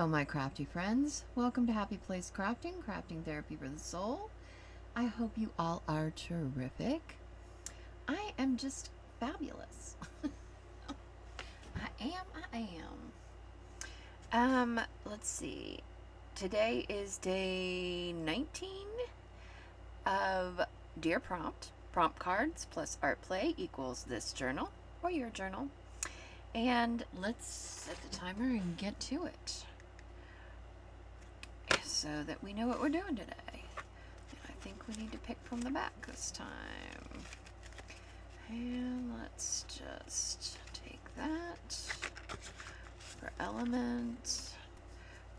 Hello, my crafty friends. Welcome to Happy Place Crafting, crafting therapy for the soul. I hope you all are terrific. I am just fabulous. I am. Let's see. Today is day 19 of Dear Prompt. Prompt cards plus art play equals this journal or your journal. And let's set the timer and get to it so that we know what we're doing today. And I think we need to pick from the back this time. And let's just take that for element.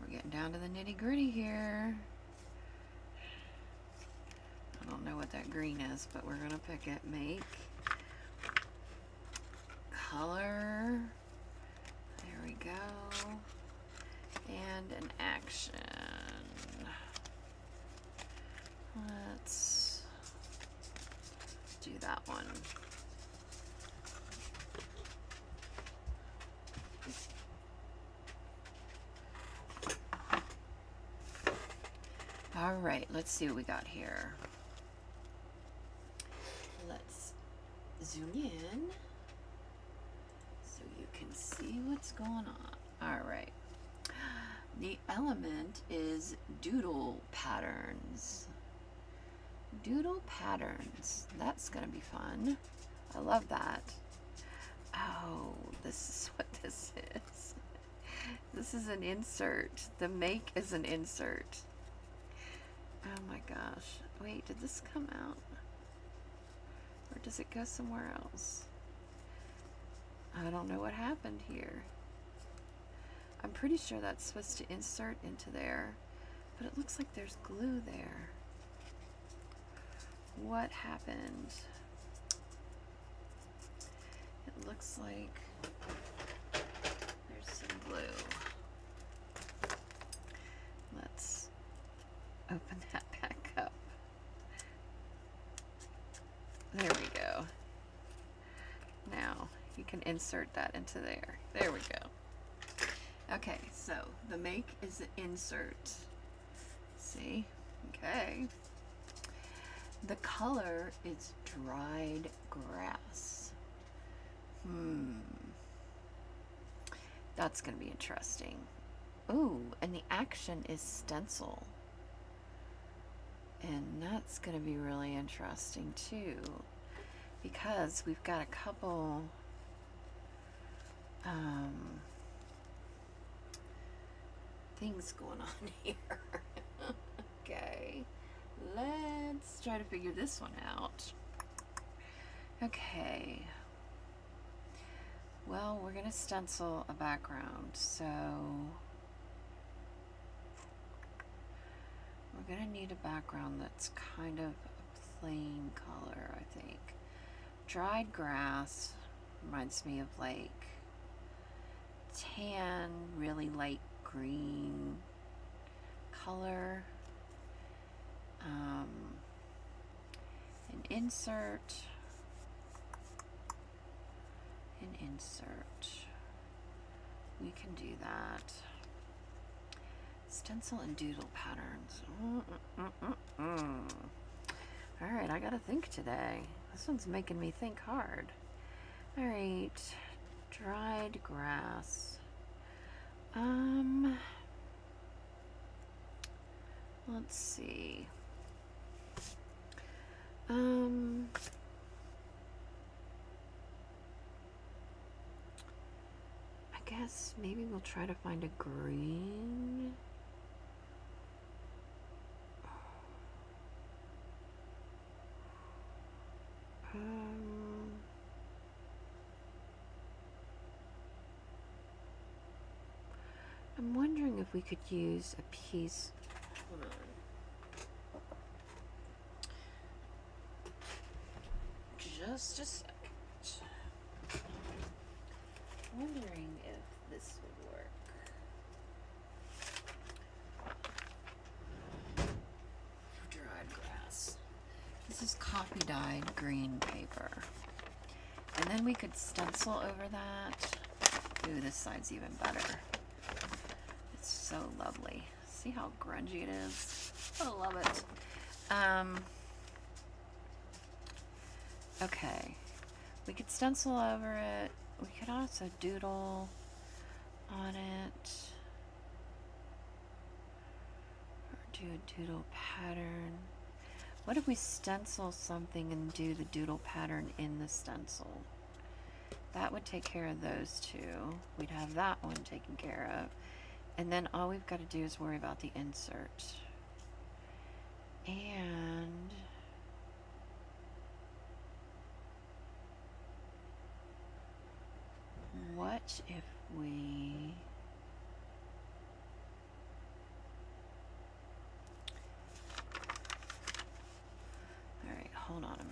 We're getting down to the nitty gritty here. I don't know what that green is, but we're gonna pick it. Make, color, there we go, and an action. Let's do that one. All right, let's see what we got here. Let's zoom in so you can see what's going on. All right. The element is doodle patterns. Doodle patterns. That's going to be fun. I love that. Oh, this is what this is. This is an insert. The make is an insert. Oh my gosh. Wait, did this come out? Or does it go somewhere else? I don't know what happened here. I'm pretty sure that's supposed to insert into there, but it looks like there's glue there. What happened? It looks like there's some glue. Let's open that back up. There we go. Now you can insert that into there. There we go. Okay, so the make is an insert. See? Okay. The color is dried grass. That's going to be interesting. Ooh, and the action is stencil. And that's going to be really interesting too, because we've got a couple things going on here. Okay, let's try to figure this one out. Okay, well, we're going to stencil a background, so we're going to need a background that's kind of a plain color, I think. Dried grass reminds me of like tan, really light green color. An insert. We can do that. Stencil and doodle patterns. All right, I gotta think today. This one's making me think hard. All right, dried grass. Let's see. I guess maybe we'll try to find a green. I'm wondering if we could use a piece. Hold on. Just a second. Wondering if this would work. Dried grass. This is copy dyed green paper. And then we could stencil over that. Ooh, this side's even better. so lovely. See how grungy it is? I love it. Okay. We could stencil over it. We could also doodle on it. Or do a doodle pattern. What if we stencil something and do the doodle pattern in the stencil? That would take care of those two. We'd have that one taken care of. And then all we've got to do is worry about the insert. And what if we... All right, hold on a minute.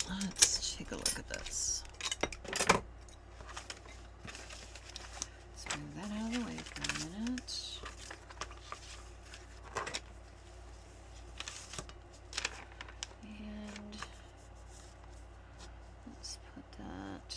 Let's take a look at this. Let's move that out of the way for a minute. And let's put that.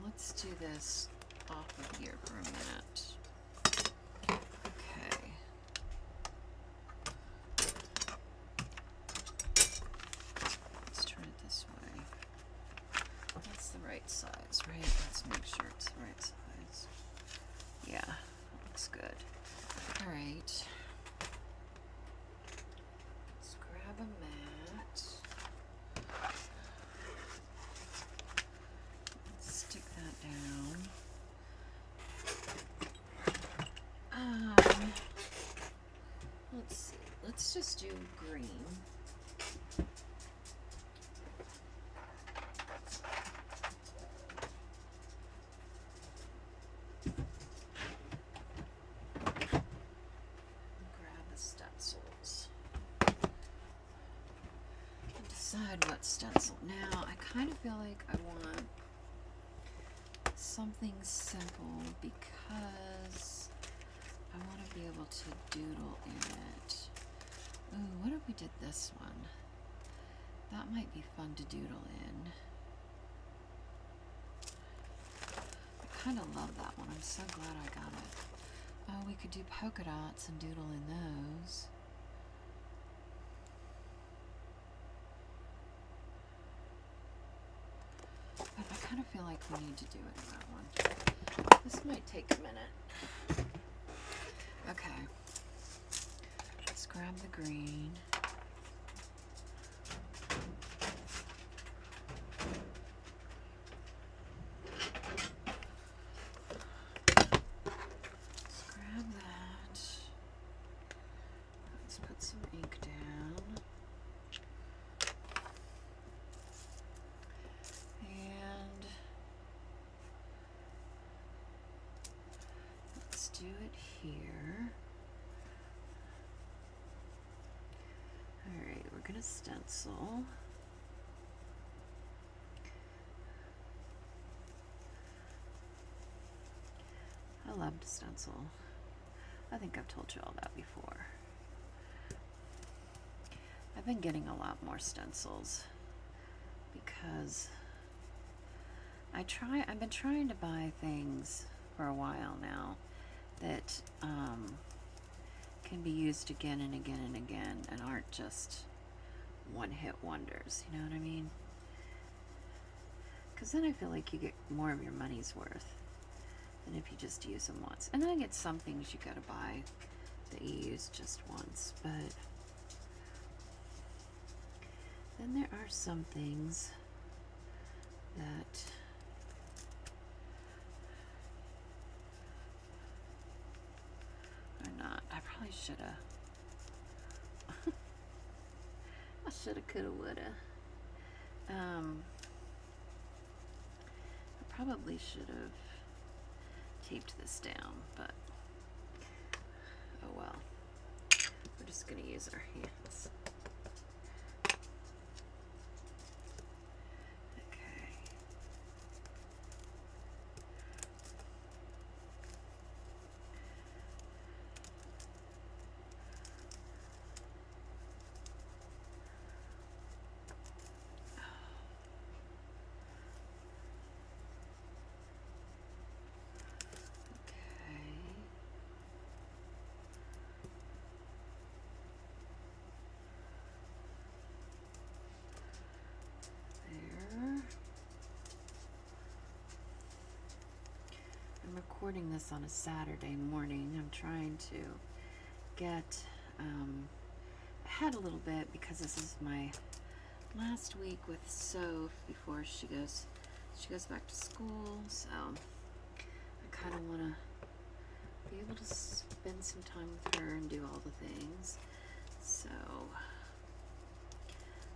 Let's do this off of here for a minute. Okay. Let's turn it this way. That's the right size, right? Let's make sure it's the right size. Yeah, that looks good. All right. Let's grab a mat. Stick that down. Let's see. Let's just do green. Grab the stencils. And decide what stencil. Now, I kind of feel like I want something simple because I want to be able to doodle in it. Ooh, what if we did this one? That might be fun to doodle in. I kind of love that one. I'm so glad I got it. Oh, we could do polka dots and doodle in those. But I kind of feel like we need to do it in that one. This might take a minute. Okay. Let's grab the green. Let's grab that. Let's put some ink down. And let's do it here. Alright, we're gonna stencil. I love to stencil. I think I've told you all that before. I've been getting a lot more stencils because I've been trying to buy things for a while now that can be used again and again and again and aren't just one-hit wonders, you know what I mean? Because then I feel like you get more of your money's worth than if you just use them once. And then I get some things you gotta buy that you use just once, but then there are some things that are not. I probably should have. I should have, could have, would have. I probably should have taped this down, but oh well. We're just gonna use our hands. Okay. I'm recording this on a Saturday morning. I'm trying to get ahead a little bit because this is my last week with Soph before she goes back to school. So I kind of want to be able to spend some time with her and do all the things. So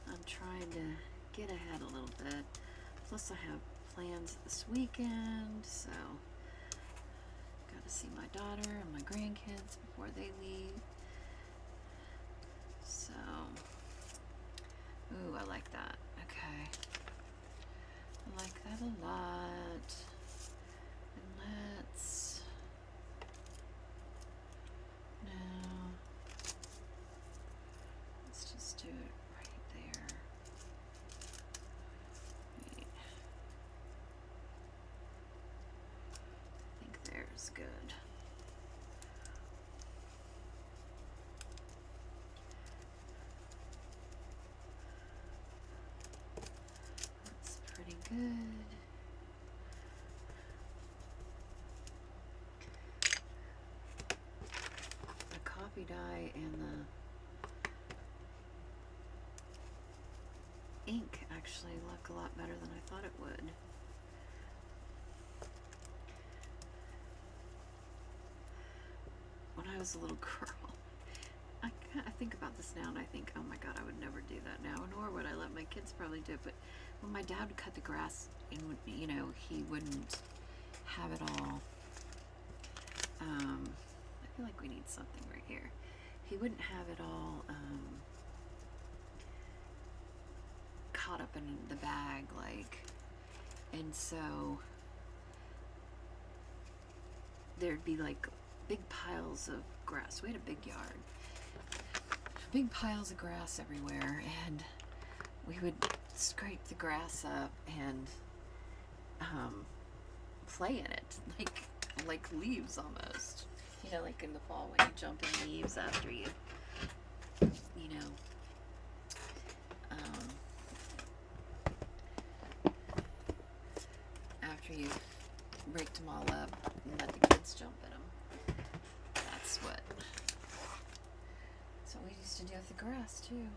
I'm trying to get ahead a little bit. Plus I have plans this weekend, so got to see my daughter and my grandkids before they leave. So, ooh, I like that. Okay. I like that a lot. And let's just do it right there. Wait. I think there's good. That's pretty good. The coffee dye and the ink actually look a lot better than I thought it would. When I was a little girl, I think about this now and I think, oh my god, I would never do that now, nor would I let my kids probably do it. But when my dad would cut the grass, and would, you know, he wouldn't have it all. I feel like we need something right here. He wouldn't have it all caught up in the bag, like, and so there'd be like big piles of grass. We had a big yard, big piles of grass everywhere, and we would scrape the grass up and play in it, like leaves almost. You know, like in the fall when you jump in leaves after you know, after you raked them all up and let the kids jump in them. That's what we used to do with the grass too.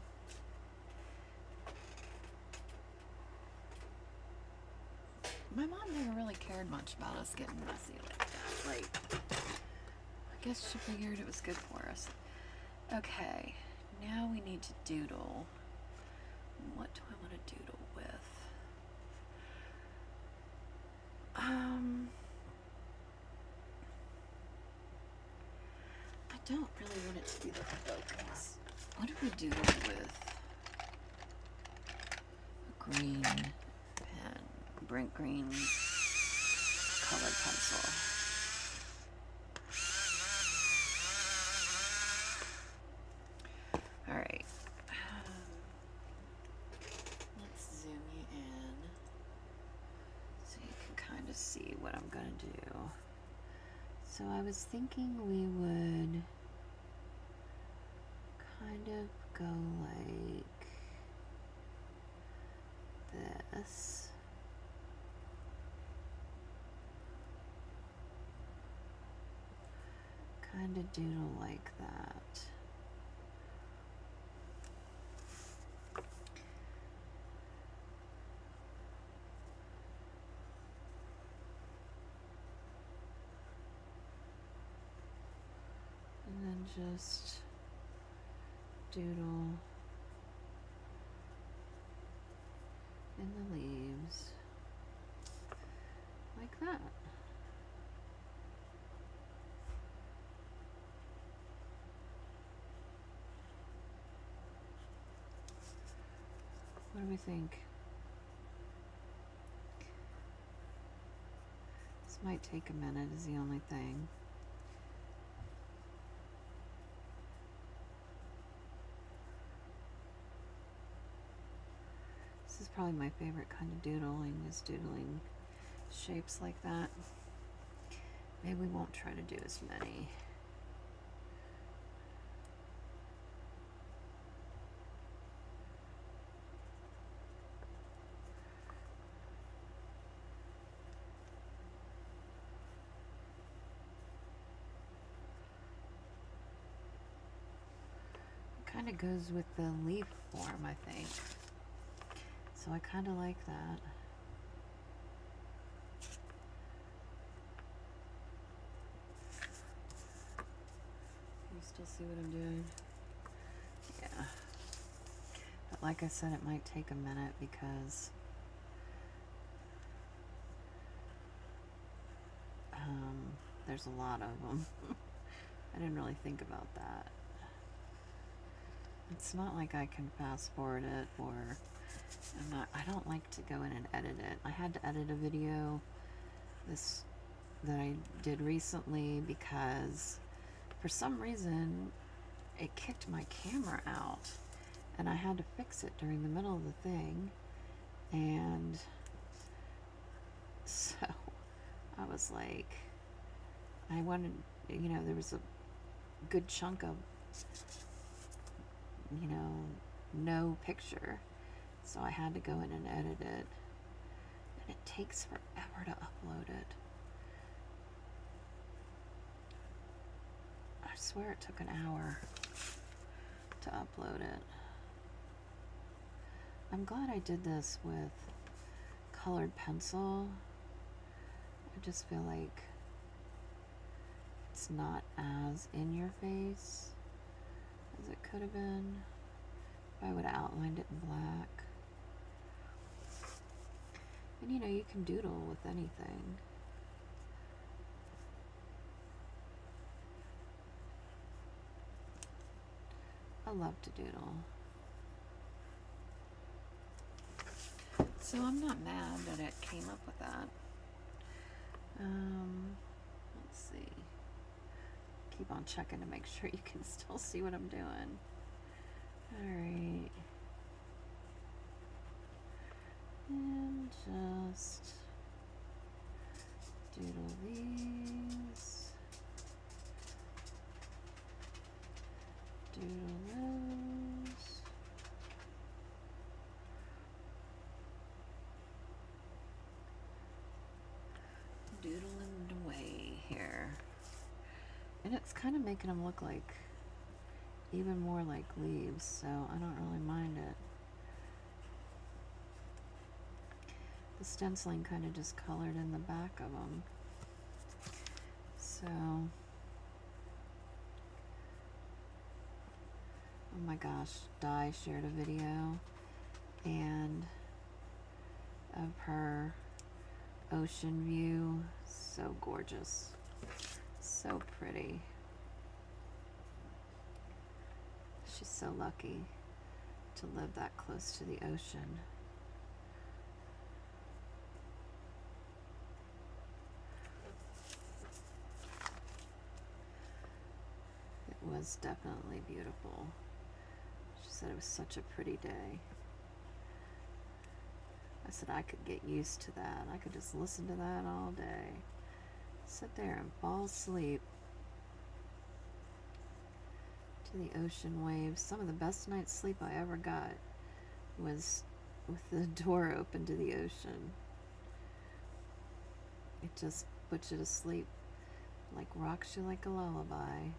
My mom never really cared much about us getting messy like that. Like, I guess she figured it was good for us. Okay, now we need to doodle. What do I want to doodle with? I don't really want it to be the focus. What do we doodle with? A green pen. Brent green colored pencil. All right. Let's zoom you in so you can kind of see what I'm going to do. So I was thinking we would kind of go like this. Kind of doodle like that. And then just doodle in the leaves like that. What do we think? This might take a minute is the only thing. This is probably my favorite kind of doodling, is doodling shapes like that. Maybe we won't try to do as many. Kind of goes with the leaf form, I think. So I kind of like that. You still see what I'm doing? Yeah. But like I said, it might take a minute because there's a lot of them. I didn't really think about that. It's not like I can fast forward it, or I don't like to go in and edit it. I had to edit a video that I did recently because for some reason it kicked my camera out and I had to fix it during the middle of the thing, and so I was like, I wanted, there was a good chunk of no picture, so I had to go in and edit it, and it takes forever to upload it. I swear it took an hour to upload it. I'm glad I did this with colored pencil. I just feel like it's not as in your face as it could have been if I would have outlined it in black. And you can doodle with anything. I love to doodle. So I'm not mad that it came up with that. Let's see. Keep on checking to make sure you can still see what I'm doing. Alright. And just doodle these. Doodle those. Doodling away here. And it's kind of making them look like even more like leaves, so I don't really mind it. The stenciling kind of just colored in the back of them. So, oh my gosh, Di shared a video and of her ocean view. So gorgeous. So pretty. She's so lucky to live that close to the ocean. It was definitely beautiful. She said it was such a pretty day. I said I could get used to that. I could just listen to that all day. Sit there and fall asleep to to the ocean waves. Some of the best night's sleep I ever got was with the door open to the ocean. It just puts you to sleep, like rocks you like a lullaby.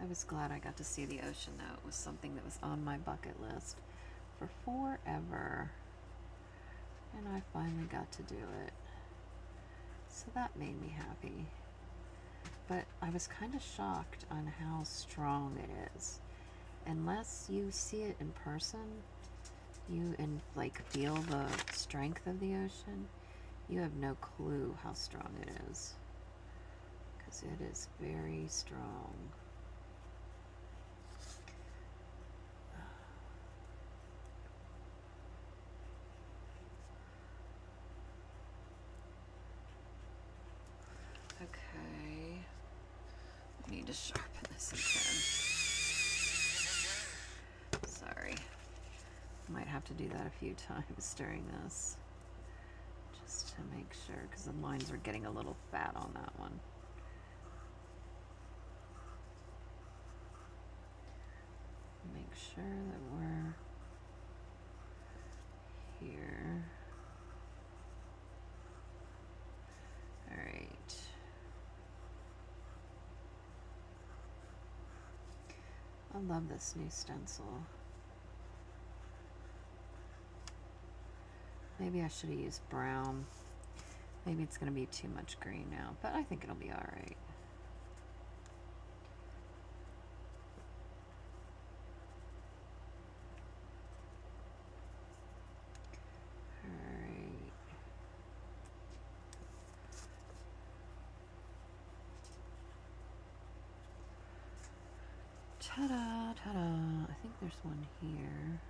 I was glad I got to see the ocean though. It was something that was on my bucket list for forever. And I finally got to do it. So that made me happy. But I was kind of shocked on how strong it is. Unless you see it in person, and like feel the strength of the ocean, you have no clue how strong it is. Because it is very strong. Okay. I need to sharpen this again. Sorry. Might have to do that a few times during this. Just to make sure, because the lines are getting a little fat on that one. Make sure that we're here. All right. I love this new stencil. Maybe I should have used brown. Maybe it's going to be too much green now, but I think it'll be all right. Ta-da, ta-da. I think there's one here.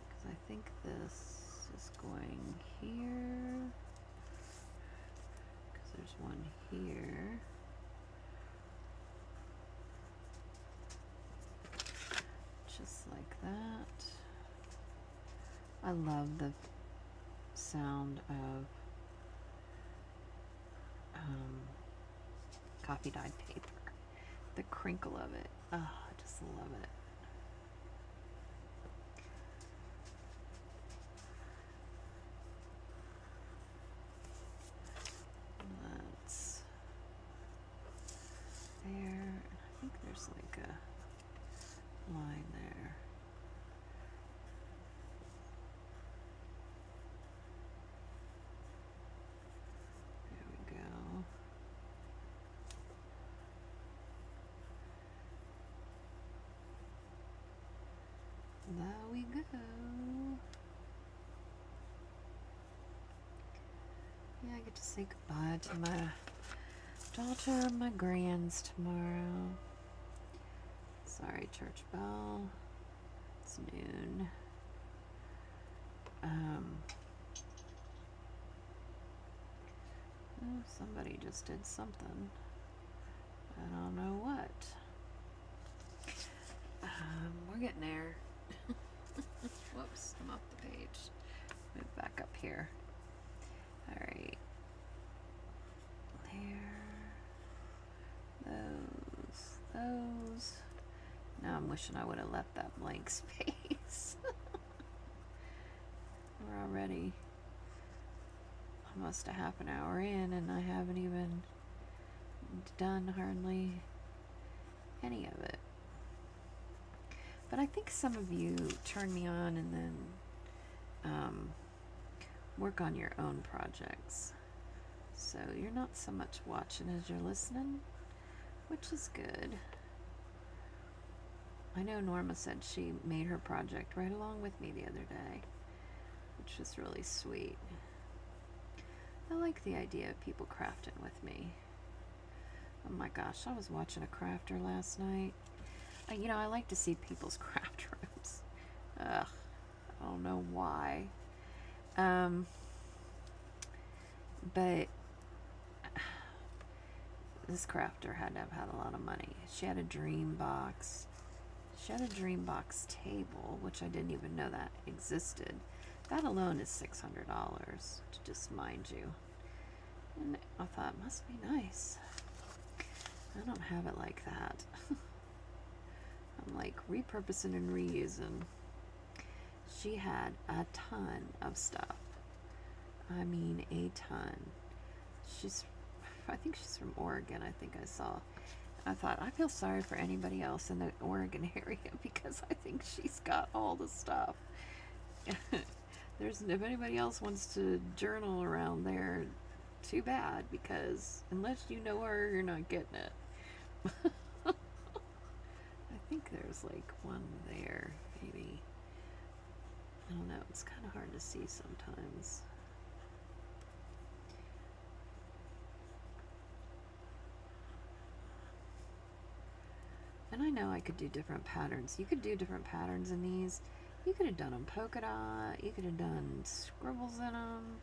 Because I think this is going here. Because there's one here. Just like that. I love the sound of coffee dyed paper. The crinkle of it. Oh, I just love it. That's there. And I think there's like a line there. There we go. There we go. Yeah, I get to say goodbye to my daughter and my grands tomorrow. Sorry, church bell. It's noon. Oh, somebody just did something. I don't know what. We're getting there. Whoops, I'm off the page. Move back up here. Alright. There. Those. Now I'm wishing I would have left that blank space. We're already almost a half an hour in and I haven't even done hardly any of it. But I think some of you turn me on and then work on your own projects. So you're not so much watching as you're listening, which is good. I know Norma said she made her project right along with me the other day, which was really sweet. I like the idea of people crafting with me. Oh my gosh, I was watching a crafter last night. You know, I like to see people's craft rooms. Ugh, I don't know why. But this crafter had to have had a lot of money. She had a dream box. She had a dream box table, which I didn't even know that existed. That alone is $600, to just mind you. And I thought, must be nice. I don't have it like that. I'm like repurposing and reusing. She had a ton of stuff. I mean, a ton. I think she's from Oregon, I think I saw. I thought, I feel sorry for anybody else in the Oregon area because I think she's got all the stuff. If anybody else wants to journal around there, too bad, because unless you know her, you're not getting it. I think there's like one there, maybe. I don't know, it's kind of hard to see sometimes. And I know I could do different patterns. You could do different patterns in these. You could have done them polka dot. You could have done scribbles in them.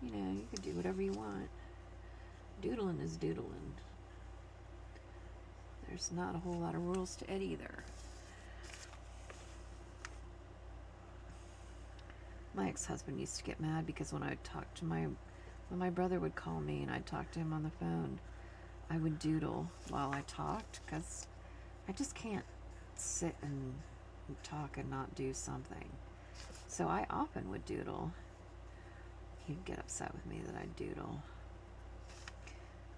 You know, you could do whatever you want. Doodling is doodling. There's not a whole lot of rules to it either. My ex-husband used to get mad because when I talked to when my brother would call me and I'd talk to him on the phone, I would doodle while I talked because I just can't sit and talk and not do something. So I often would doodle. He'd get upset with me that I'd doodle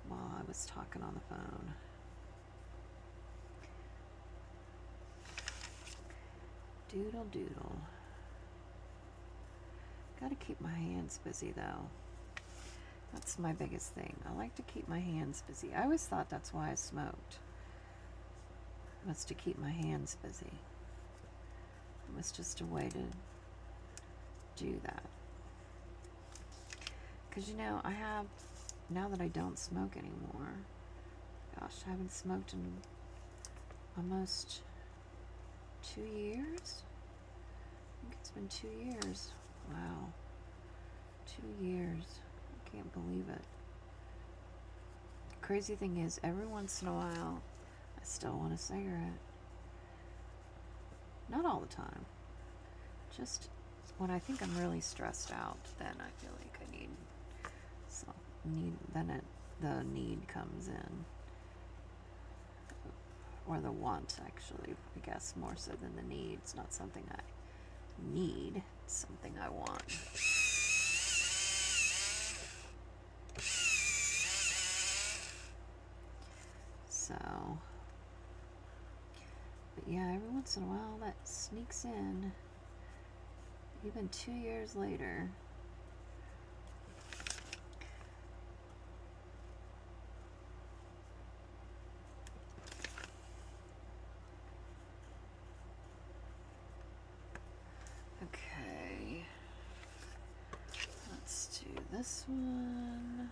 while I was talking on the phone. Doodle doodle. Gotta keep my hands busy though. That's my biggest thing. I like to keep my hands busy. I always thought that's why I smoked. Was to keep my hands busy. It was just a way to do that. Because you know, now that I don't smoke anymore, gosh, I haven't smoked in almost 2 years? I think it's been 2 years. Wow. 2 years. I can't believe it. The crazy thing is, every once in a while, I still want a cigarette. Not all the time. Just when I think I'm really stressed out, then I feel like I need the need comes in. Or the want, actually, I guess, more so than the need. It's not something I need, it's something I want. So, but yeah, every once in a while that sneaks in, even 2 years later. Okay, let's do this one.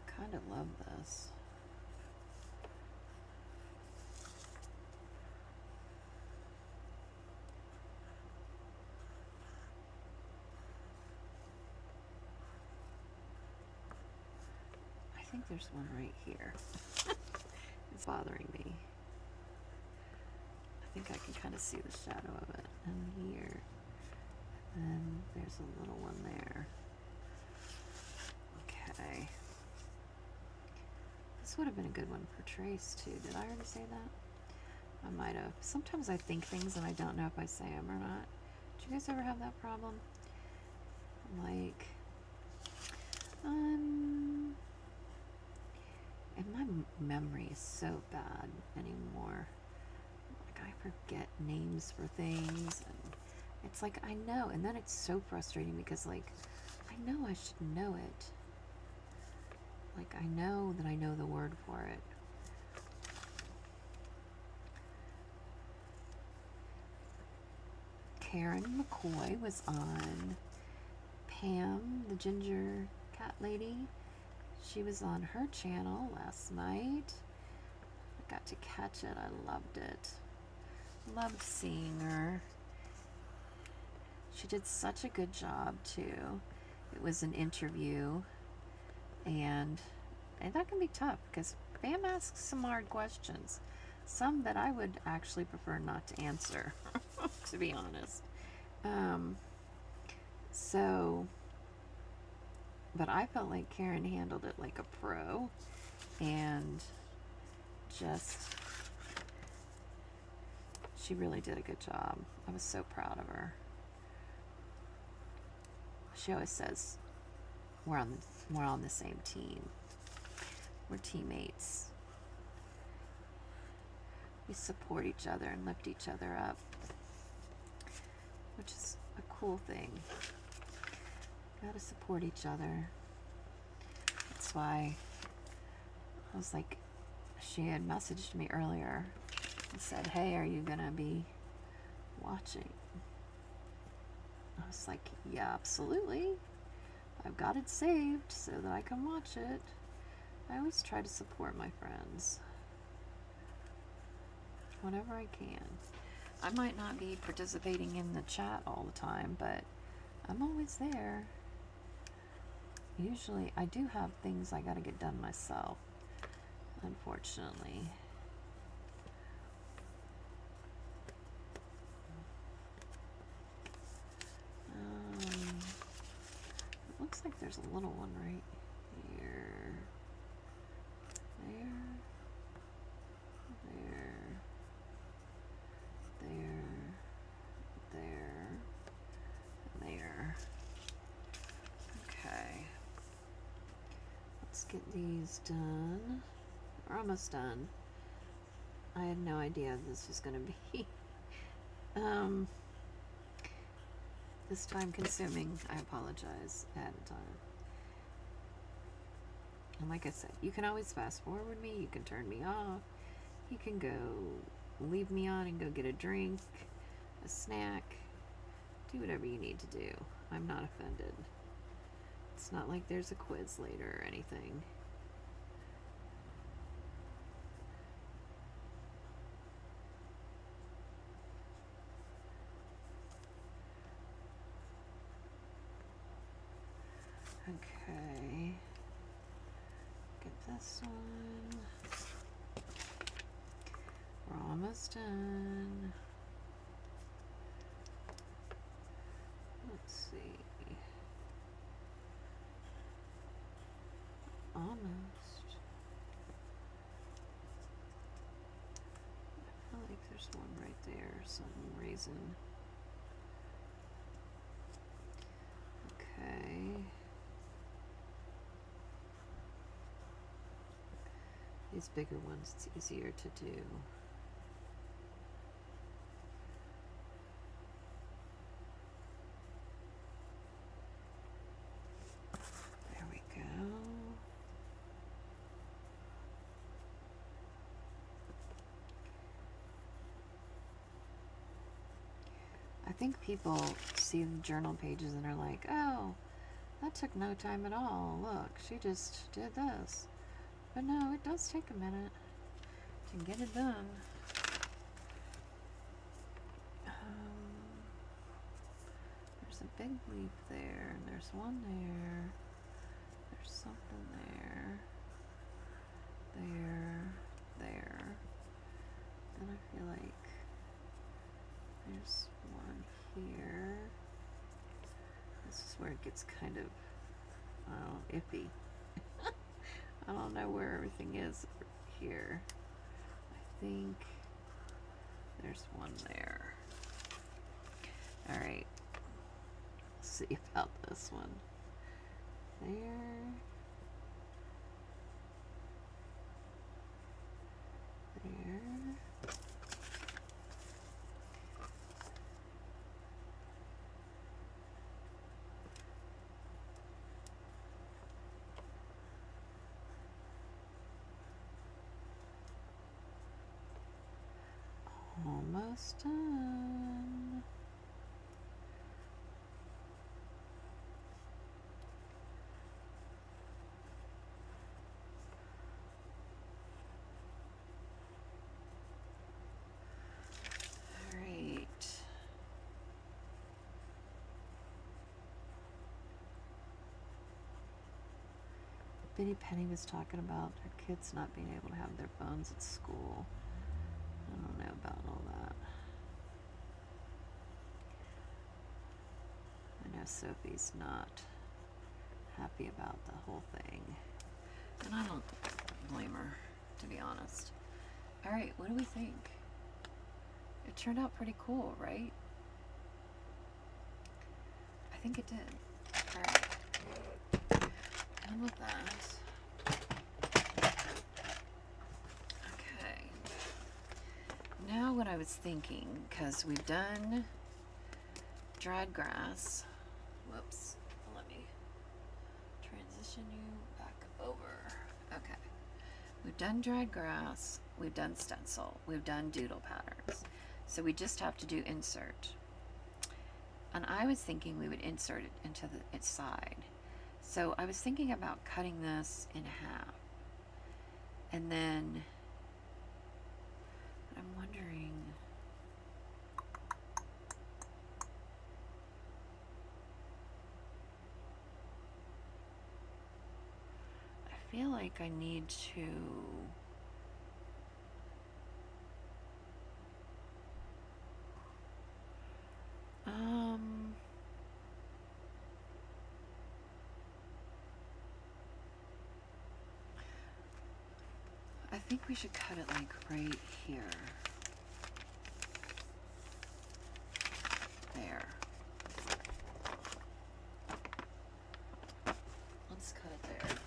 Kind of love this. I think there's one right here. It's bothering me. I think I can kind of see the shadow of it. And here. And there's a little one there. Okay. This would have been a good one for Trace too. Did I already say that? I might have. Sometimes I think things and I don't know if I say them or not. Do you guys ever have that problem? Like, and my memory is so bad anymore. Like, I forget names for things, and it's like I know, and then it's so frustrating because, like, I know I should know it. Like, I know that I know the word for it. Karen McCoy was on. Pam, the ginger cat lady, she was on her channel last night. I got to catch it. I loved it. Loved seeing her. She did such a good job too. It was an interview, and that can be tough because Pam asks some hard questions, some that I would actually prefer not to answer, to be honest. So, but I felt like Karen handled it like a pro, and just, she really did a good job. I was so proud of her. She always says, we're on the same team. We're teammates. We support each other and lift each other up, which is a cool thing. Gotta support each other. That's why I was like, she had messaged me earlier and said, hey, are you gonna be watching? I was like, yeah, absolutely. I've got it saved so that I can watch it. I always try to support my friends whenever I can. I might not be participating in the chat all the time, but I'm always there. Usually I do have things I gotta get done myself, unfortunately. It looks like there's a little one right here. There. There. Okay. Let's get these done. We're almost done. I had no idea this was going to be this time consuming. I apologize ahead of time. And like I said, you can always fast forward me. You can turn me off. You can go leave me on and go get a drink, a snack. Do whatever you need to do. I'm not offended. It's not like there's a quiz later or anything. Okay. Get this one. We're almost done. Let's see. Almost. I feel like there's one right there, some reason. Okay. These bigger ones, it's easier to do. There we go. I think people see the journal pages and are like, oh, that took no time at all. Look, she just did this. But no, it does take a minute to get it done. There's a big leaf there, and there's one there. There's something there. There. Then I feel like there's one here. This is where it gets kind of, iffy. I don't know where everything is here. I think there's one there. All right. Let's see about this one. There. Almost done. All right. Benny Penny was talking about her kids not being able to have their phones at school. I don't know about all that. I know Sophie's not happy about the whole thing. And I don't blame her, to be honest. Alright, what do we think? It turned out pretty cool, right? I think it did. Alright. And with that, okay. Now what I was thinking, because we've done dried grass. Whoops. Let me transition you back over. Okay. We've done dried grass. We've done stencil. We've done doodle patterns. So we just have to do insert. And I was thinking we would insert it into its side. So I was thinking about cutting this in half. And then I'm wondering, I feel like I need to I think we should cut it like right here. There. Let's cut it there.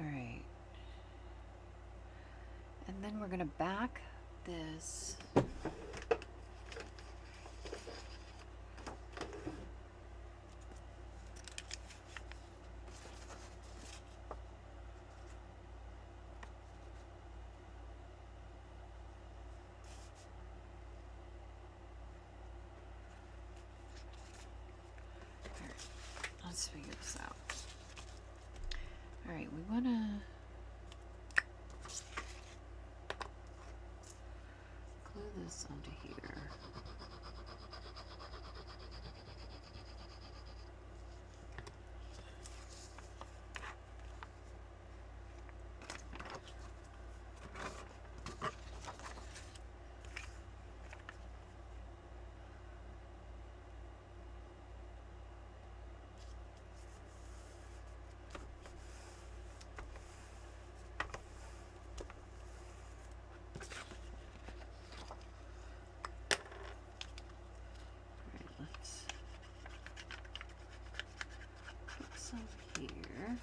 Alright. And then we're going to back this. Let's figure this out. Alright, we want to glue this onto here. Some here.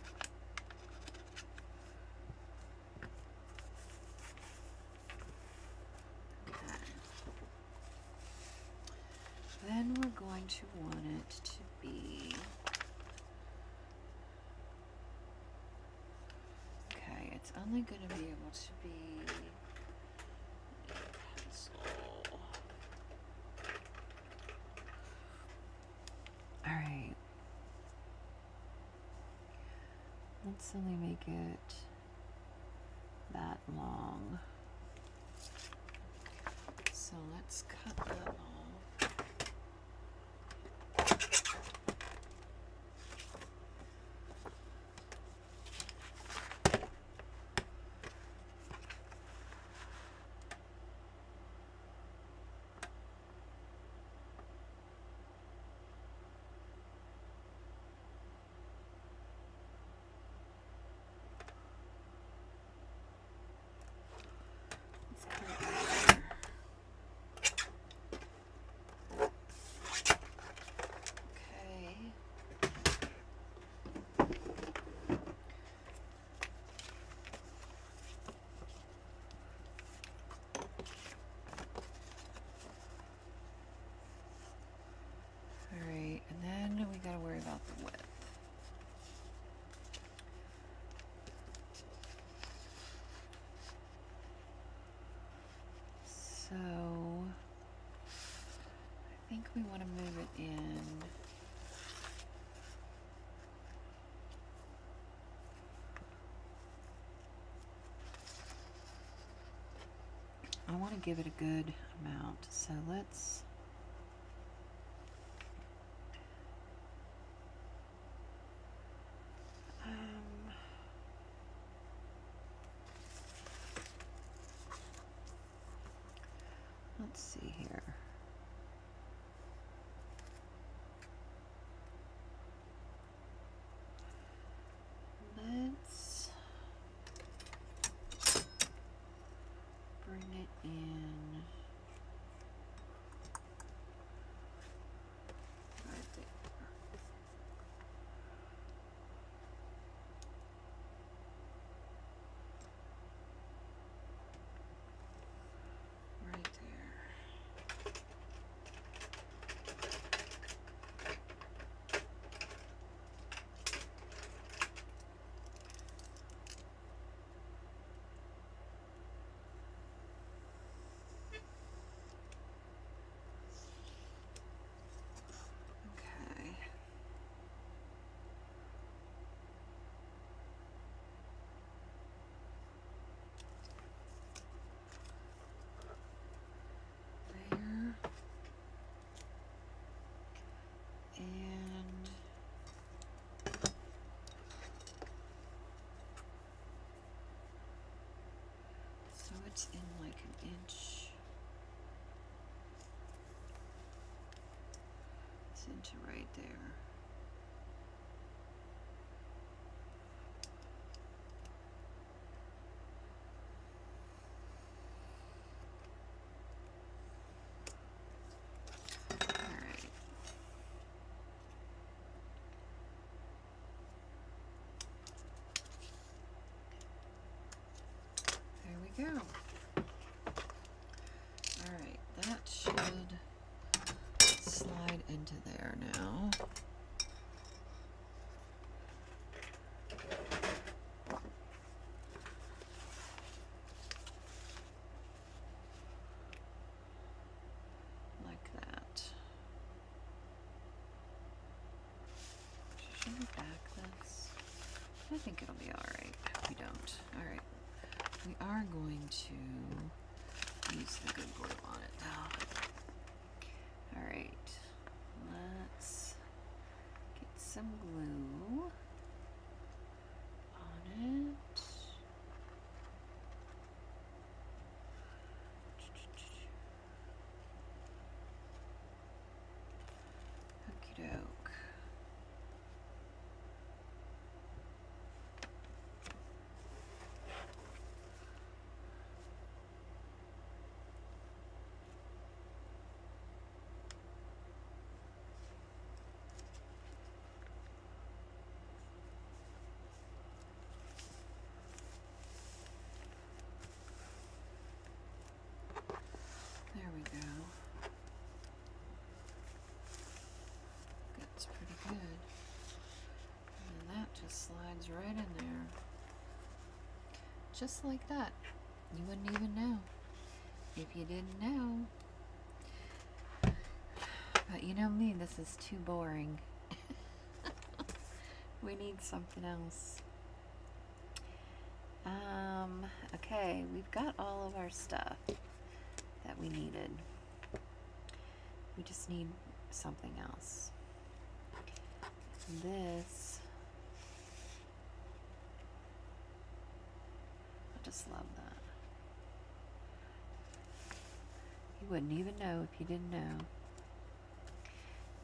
Okay. Then we're going to want it to be, okay, it's only going to be able to be pencil. Alright. Let's only make it that long. So let's cut that off. Alright, and then we gotta worry about the width. So I think we want to move it in I want to give it a good amount. So let's let's see here. Let's bring it in right there. Right there. Okay. There. And so it's in like an inch. It's into right there. Alright. There we go. Alright, that should slide into there now. Like that. Should we back this? I think it'll be alright if we don't. Alright. We are going to use the good glue on it though. Alright. Let's get some glue on it. Okie doke. There we go. That's pretty good. And that just slides right in there. Just like that. You wouldn't even know if you didn't know. But you know me, this is too boring. We need something else. Okay, we've got all of our stuff that we needed. We just need something else. This, I just love that. You wouldn't even know if you didn't know.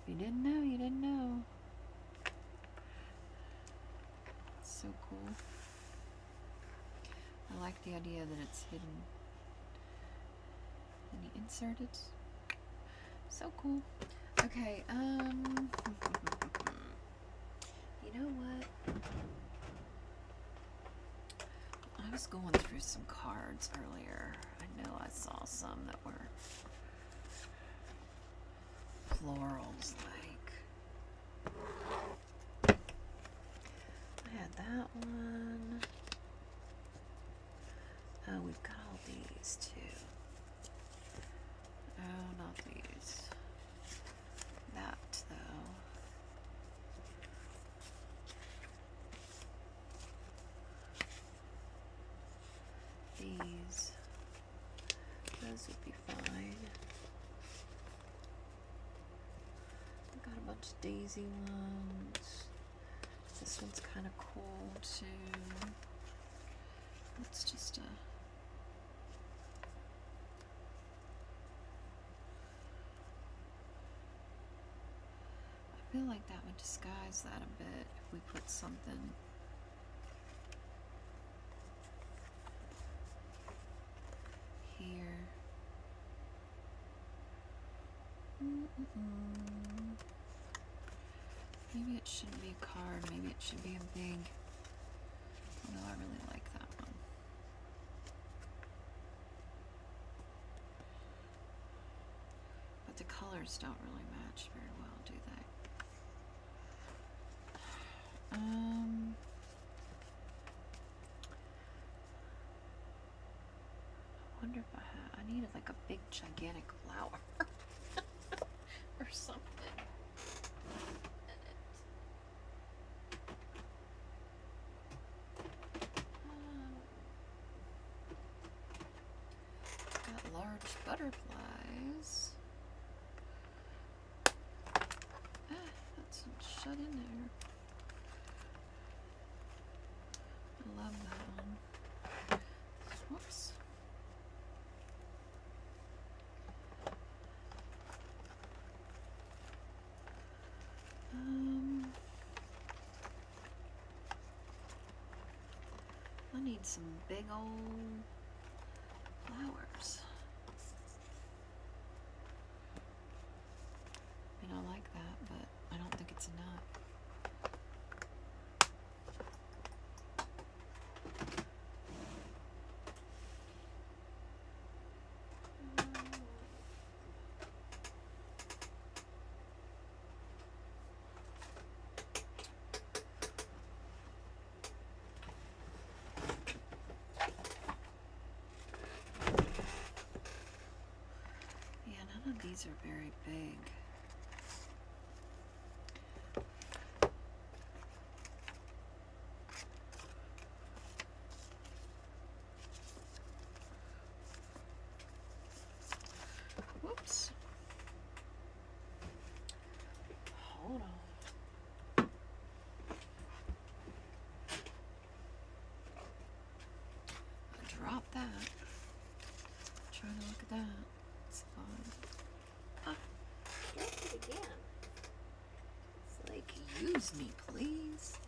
If you didn't know, you didn't know. It's so cool. I like the idea that it's hidden. And you insert it. So cool. Okay, you know what? I was going through some cards earlier. I know I saw some that were florals like. I had that one. Oh, we've got all these too. Oh, not these. That though. These. those would be fine. I've got a bunch of daisy ones. This one's kind of cool too. It's just a I feel like that would disguise that a bit if we put something here. Maybe it shouldn't be a card, maybe it should be a big, no, I really like that one. But the colors don't really match very well, do they? I wonder if I needed like a big gigantic flower or something. Got large butterflies. That's shut in there. I love that one. Whoops. I need some big old flowers. I mean, I like that, but I don't think it's enough. None of these are very big. Whoops. Hold on. I dropped that. Trying to look at that. It's fine. Dropped it again. It's like, use me, please.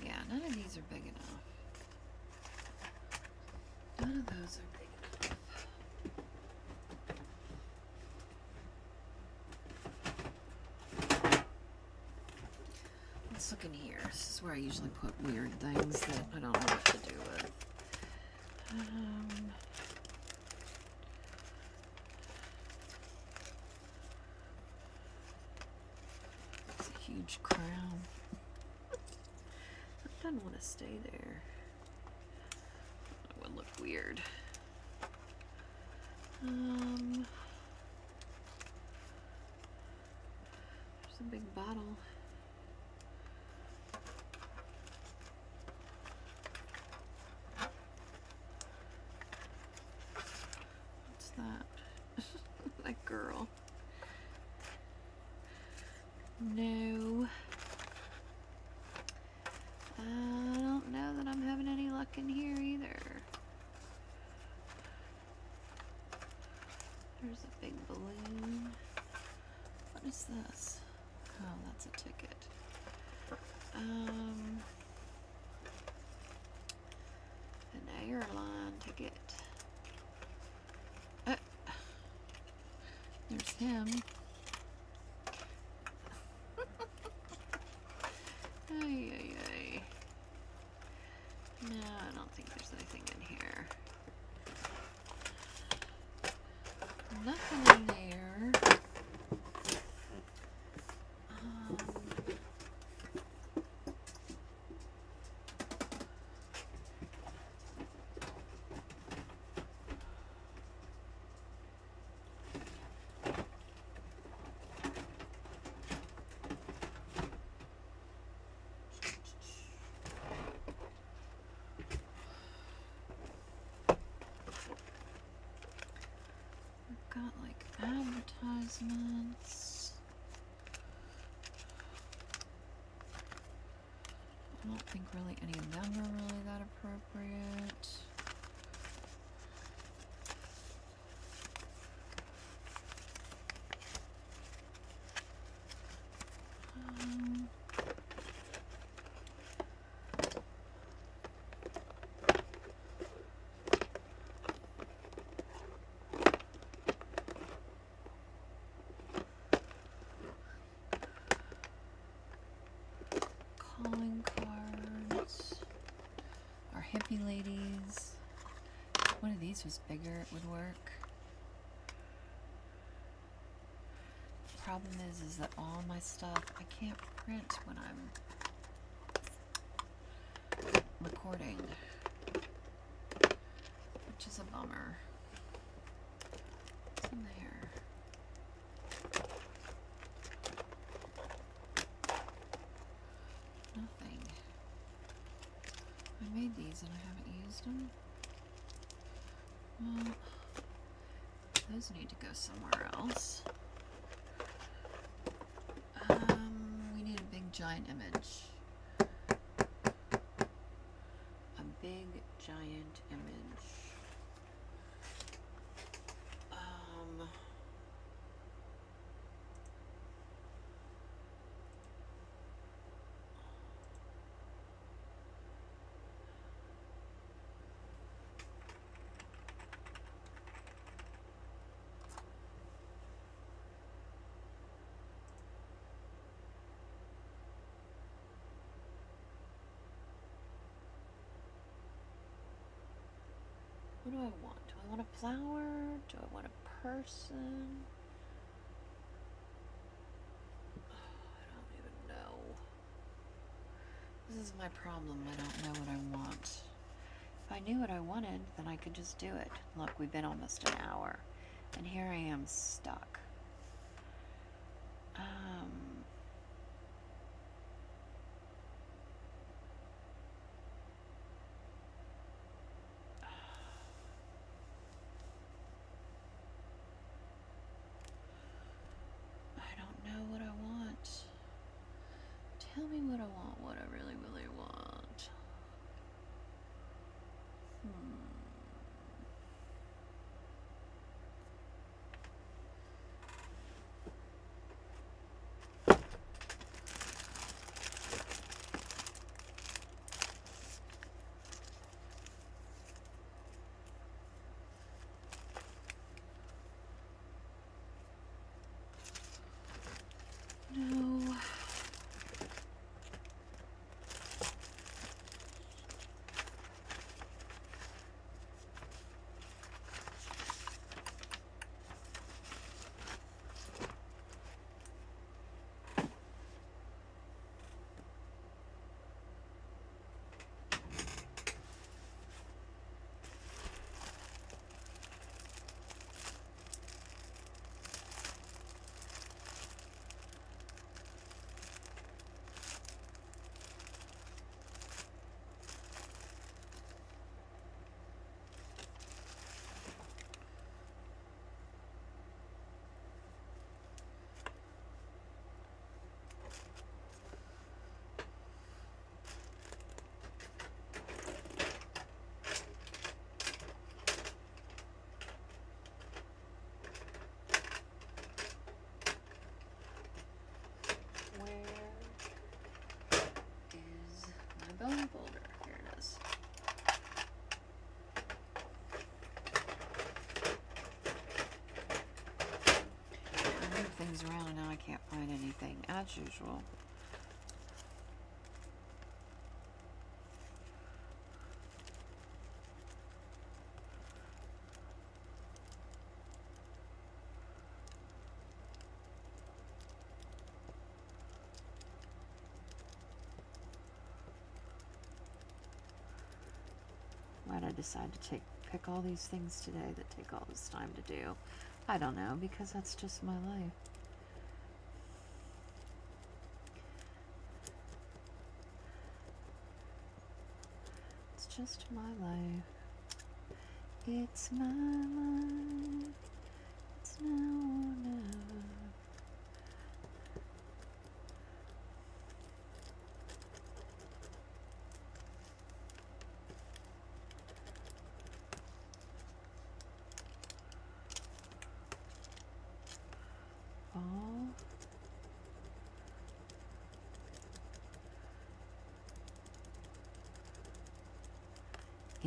Yeah, none of these are big enough. None of those are big enough. Let's look in here. This is where I usually put weird things that I don't know what to do with. It's a huge crown. That doesn't want to stay there. It would look weird. There's a big bottle. What's that? That girl. No. I don't know that I'm having any luck in here either. There's a big balloon. What is this? Oh, that's a ticket. An airline ticket. There's him. Ay, ay, ay. No, I don't think there's anything in here. Nothing in there. Advertisements. I don't think really any of them are really that appropriate. Calling cards. Our hippie ladies. If one of these was bigger, it would work. The problem is that all my stuff I can't print when I'm recording, which is a bummer. What's in there? Nothing. I made these and I haven't used them. Well, those need to go somewhere else. We need a big giant image. A big giant image. What do I want? Do I want a flower? Do I want a person? Oh, I don't even know. This is my problem. I don't know what I want. If I knew what I wanted, then I could just do it. Look, we've been almost an hour, and here I am stuck. I don't know what I want. Tell me what I want, what I really, really want. No. Bone folder. Here it is. I moved things around and now I can't find anything, as usual. Why'd I decide to pick all these things today that take all this time to do? I don't know, because that's just my life. It's just my life. It's my life. It's now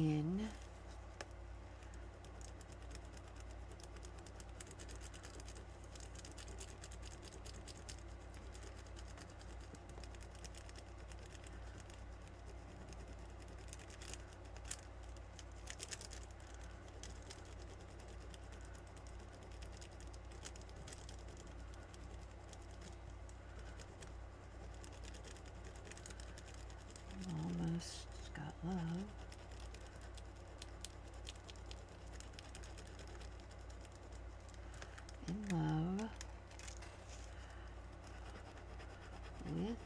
in. Almost got love. In love with your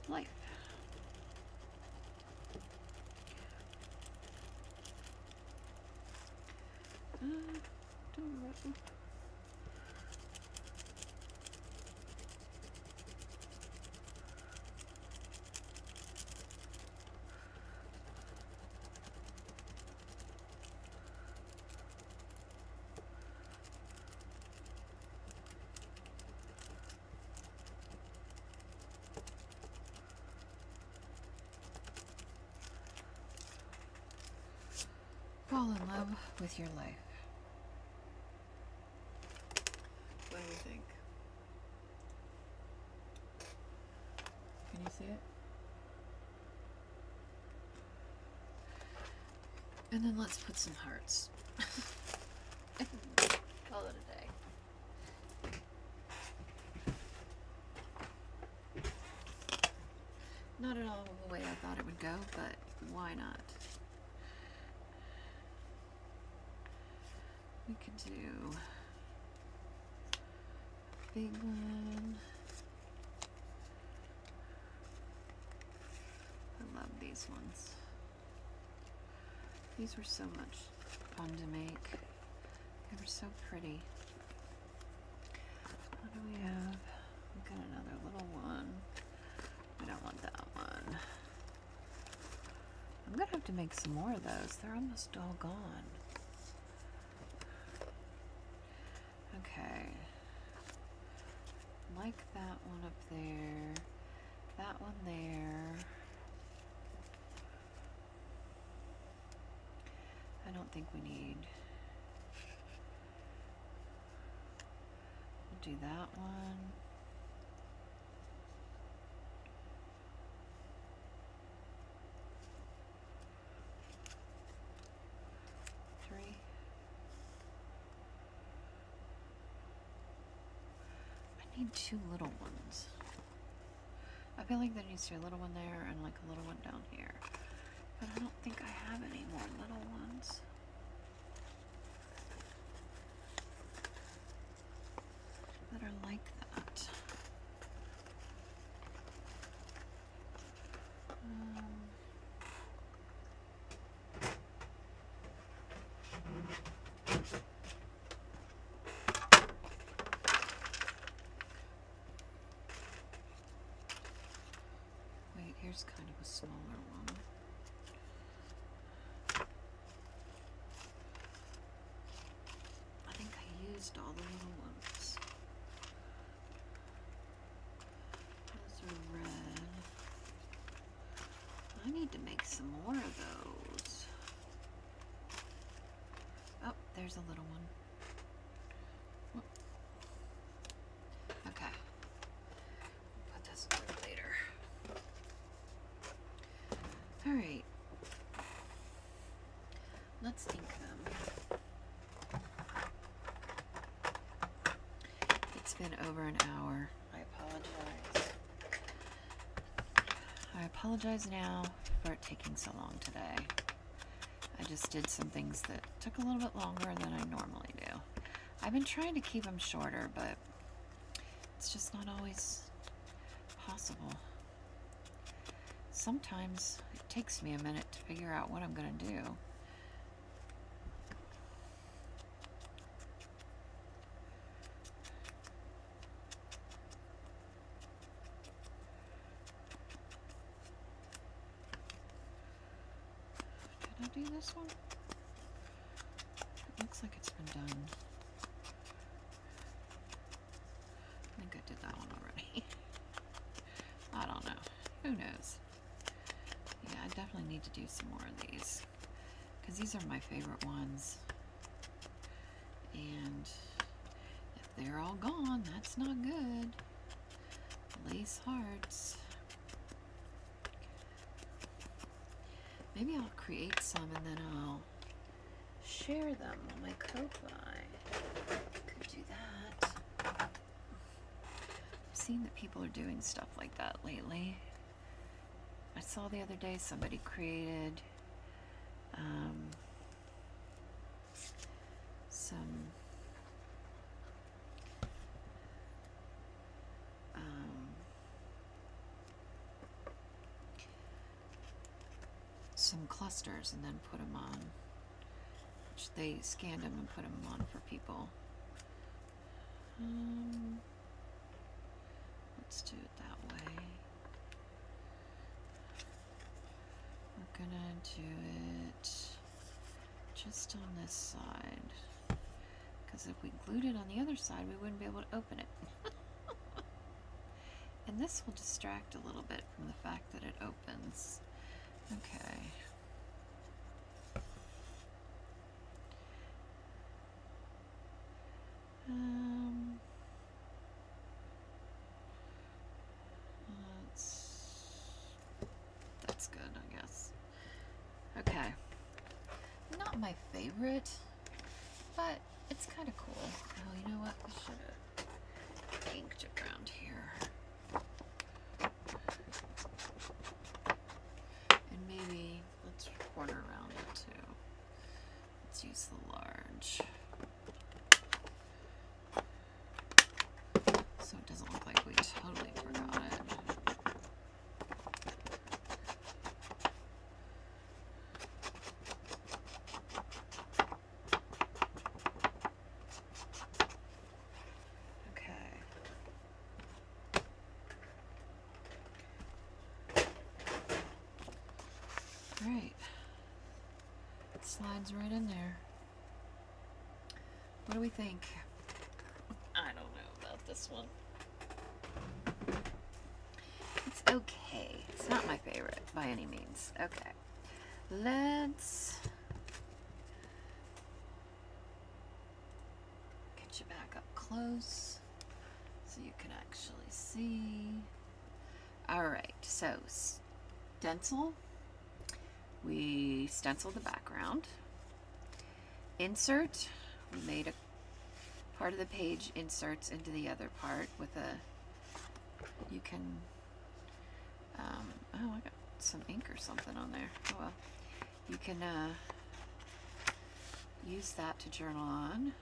life. Don't fall in love with your life. What do you think? Can you see it? And then let's put some hearts. Call it a day. Not at all the way I thought it would go, but why not? We could do a big one. I love these ones. These were so much fun to make. They were so pretty. What do we have? We've got another little one. We don't want that one. I'm gonna have to make some more of those. They're almost all gone. Okay. Like that one up there. That one there. I don't think we need. We'll do that one. Three. I need two little ones. I feel like there needs to be a little one there and like a little one down here. But I don't think I have any more little ones. That are like that. Wait, here's kind of a smaller one. I think I used all the little ones. Those are red. I need to make some more of those. Oh, there's a little one. Okay. Put this away later. All right. Let's ink them. It's been over an hour. I apologize. I apologize now for it taking so long today. I just did some things that took a little bit longer than I normally do. I've been trying to keep them shorter, but it's just not always possible. Sometimes it takes me a minute to figure out what I'm going to do. do this one? It looks like it's been done. I think I did that one already. I don't know. Who knows? Yeah, I definitely need to do some more of these, because these are my favorite ones. And if they're all gone, that's not good. Lace hearts. Maybe I'll create some and then I'll share them on my Ko-Fi. Could do that. I've seen that people are doing stuff like that lately. I saw the other day somebody created some clusters and then put them on. Which they scanned them and put them on for people. Let's do it that way. We're gonna do it just on this side, because if we glued it on the other side, we wouldn't be able to open it. And this will distract a little bit from the fact that it opens. Okay. That's good, I guess. Okay. Not my favorite, but it's kind of cool. Oh, you know what? I should have inked around here. And maybe let's corner around it too. Let's use the large. So it doesn't look like we totally forgot it. Alright, slides right in there. What do we think? I don't know about this one. It's okay. It's not my favorite by any means. Okay, let's get you back up close so you can actually see. Alright, so stencil. We stenciled the background. Insert, we made a part of the page inserts into the other part with a, you can, oh, I got some ink or something on there. Oh well. You can use that to journal on.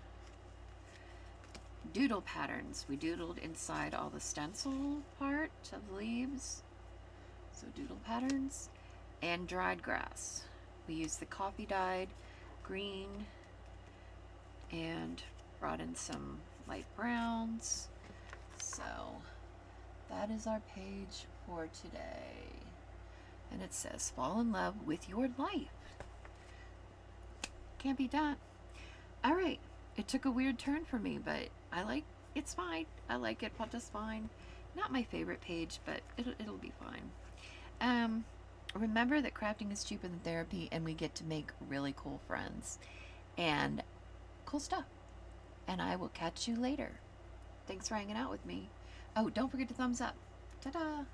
Doodle patterns. We doodled inside all the stencil part of the leaves. So doodle patterns. And dried grass. We used the coffee dyed green and brought in some light browns. So that is our page for today. And it says, fall in love with your life. Can't beat that. Alright, it took a weird turn for me, but it's fine. I like it just fine. Not my favorite page, but it'll be fine. Remember that crafting is cheaper than therapy, and we get to make really cool friends and cool stuff. And I will catch you later. Thanks for hanging out with me. Oh, don't forget to thumbs up. Ta-da!